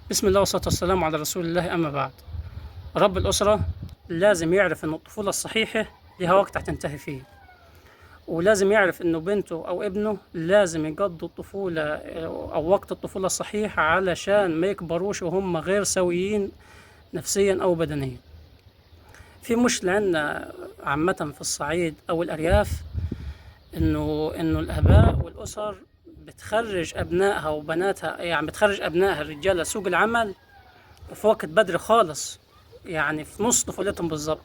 بسم الله والصلاة والسلام على رسول الله. أما بعد، رب الأسرة لازم يعرف إن الطفولة الصحيحة لها وقت هتنتهي فيه، ولازم يعرف إنه بنته أو ابنه لازم يقضوا الطفولة أو وقت الطفولة الصحيح علشان ما يكبروش وهم غير سويين نفسيا أو بدنيا. في مشكلة عندنا عامة في الصعيد أو الأرياف، إنه الآباء والأسر بتخرج أبنائها وبناتها، يعني بتخرج أبنائها الرجالة سوق العمل في وقت بدري خالص، يعني في نص طفولتهم بالظبط.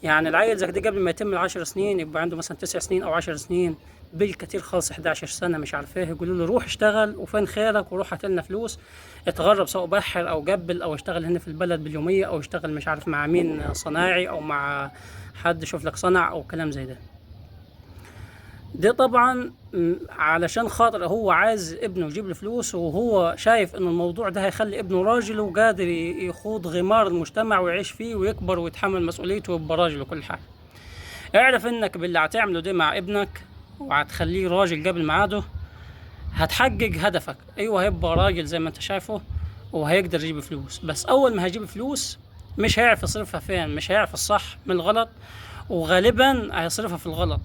يعني العيل زي ده قبل ما يتم ال10 سنين يبقى عنده مثلا 9 سنين أو 10 سنين، بالكتير خالص 11 سنة، مش عارف ايه. يقولوا له روح اشتغل وفين خيرك وروح هات لنا فلوس، اتغرب سواء بحر أو قبل أو اشتغل هنا في البلد باليومية أو اشتغل مش عارف مع مين صنايعي أو مع حد يشوف لك صنع أو كلام زي ده طبعا علشان خاطر هو عايز ابنه يجيب له فلوس، وهو شايف ان الموضوع ده هيخلي ابنه راجل وقادر يخوض غمار المجتمع ويعيش فيه ويكبر ويتحمل مسؤوليته ويبقى راجل وكل حاجة. اعرف انك باللي هتعمله ده مع ابنك وهتخليه راجل قبل ميعاده هتحقق هدفك. ايوه، هيبقى راجل زي ما انت شايفه وهيقدر يجيب فلوس، بس اول ما هيجيب فلوس مش هيعرف يصرفها فين، مش هيعرف الصح من الغلط، وغالبا هيصرفها في الغلط.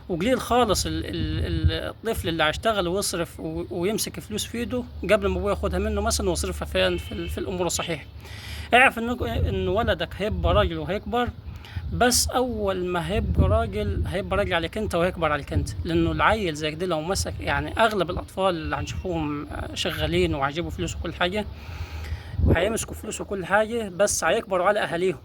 وقليل خالص الطفل اللي هيشتغل ويصرف ويمسك فلوس في ايده قبل ما ابوه ياخدها منه مثلا ويصرفها فين في الامور الصحيحه. اعرف ان ولدك هيبقى راجل وهيكبر، بس اول ما هيبقى راجل عليك انت وهيكبر عليك انت. لانه العيل زي كده لو مسك، يعني اغلب الاطفال اللي هنشوفوهم شغالين وهيجيبوا فلوس وكل حاجه، هيمسكوا فلوس وكل حاجه، بس هيكبروا على اهاليهم.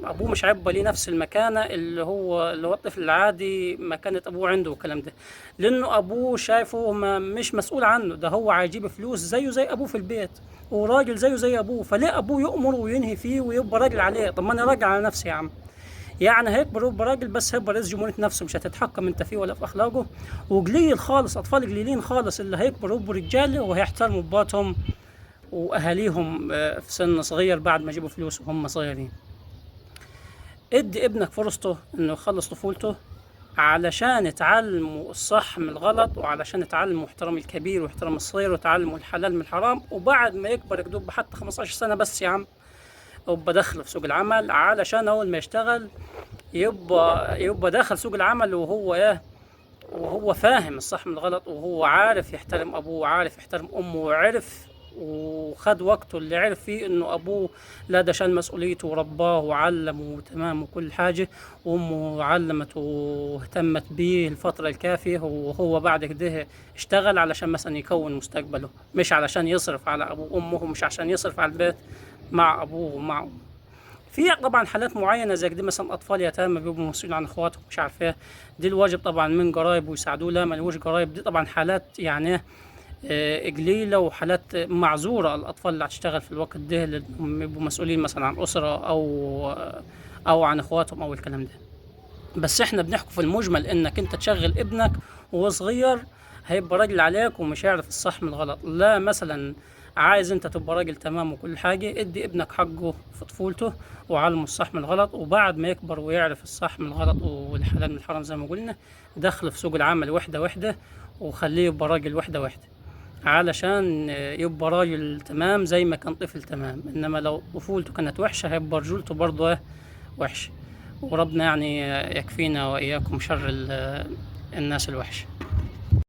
ابوه مش هيبقى ليه نفس المكانه اللي هو الطفل العادي مكانه ابوه عنده والكلام ده، لانه ابوه شايفه مش مسؤول عنه، ده هو هيجيب فلوس زيه زي ابوه في البيت وراجل زيه زي ابوه، فليه ابوه يؤمر وينهي فيه ويبقى راجل عليه؟ طب ما انا راجل على نفسي يا عم. يعني هيكبر ويبقى راجل، بس هيبقى رئيس جمهورية نفسه، مش هتتحكم انت فيه ولا في اخلاقه. وقليل خالص، اطفال قليلين خالص اللي هيكبروا ويبقوا رجاله وهيحترموا باباتهم واهاليهم في سن صغير بعد ما يجيبوا فلوس وهم صغيرين. ادي ابنك فرصته انه يخلص طفولته علشان تعلموا الصح من الغلط، وعلشان تعلموا احترام الكبير واحترام الصغير، وتعلموا الحلال من الحرام. وبعد ما يكبر يكدب حتى 15 سنة بس يا عم، يبقى داخل في سوق العمل، علشان اول ما يشتغل يبقى داخل سوق العمل وهو وهو فاهم الصح من الغلط، وهو عارف يحترم ابوه وعارف يحترم امه، وعرف وخد وقته اللي عرف فيه انه ابوه لا ده شال مسؤوليته ورباه وعلمه تمام وكل حاجة، وامه علمته واهتمت بيه الفترة الكافية، وهو بعد كده اشتغل علشان مثلا يكون مستقبله، مش علشان يصرف على ابوه وامه، مش عشان يصرف على البيت مع ابوه ومع امه. في طبعا حالات معينه زي كده، مثلا اطفال يتامى بيبقوا مسؤولين عن اخواتهم مش عارف ايه، دي الواجب طبعا من قرايب ويساعدوه. لا ملوش قرايب، دي طبعا حالات يعني قليله وحالات معذوره. الاطفال اللي هتشتغل في الوقت ده اللي بيبقوا مسؤولين مثلا عن اسره او عن اخواتهم او الكلام ده. بس احنا بنحكي في المجمل انك انت تشغل ابنك وهو صغير هيبقى راجل عليك ومش هيعرف الصح من الغلط. لا مثلا عايز انت تبقى راجل تمام وكل حاجة، ادي ابنك حقه في طفولته وعلمه الصح من الغلط، وبعد ما يكبر ويعرف الصح من الغلط والحلال من الحرام زي ما قلنا، دخله في سوق العمل وحدة وحدة، وخليه يبقى راجل وحدة وحدة، علشان يبقى راجل تمام زي ما كان طفل تمام. انما لو طفولته كانت وحشة هيبقى رجولته برضه وحشة. وربنا يعني يكفينا وإياكم شر الناس الوحشة.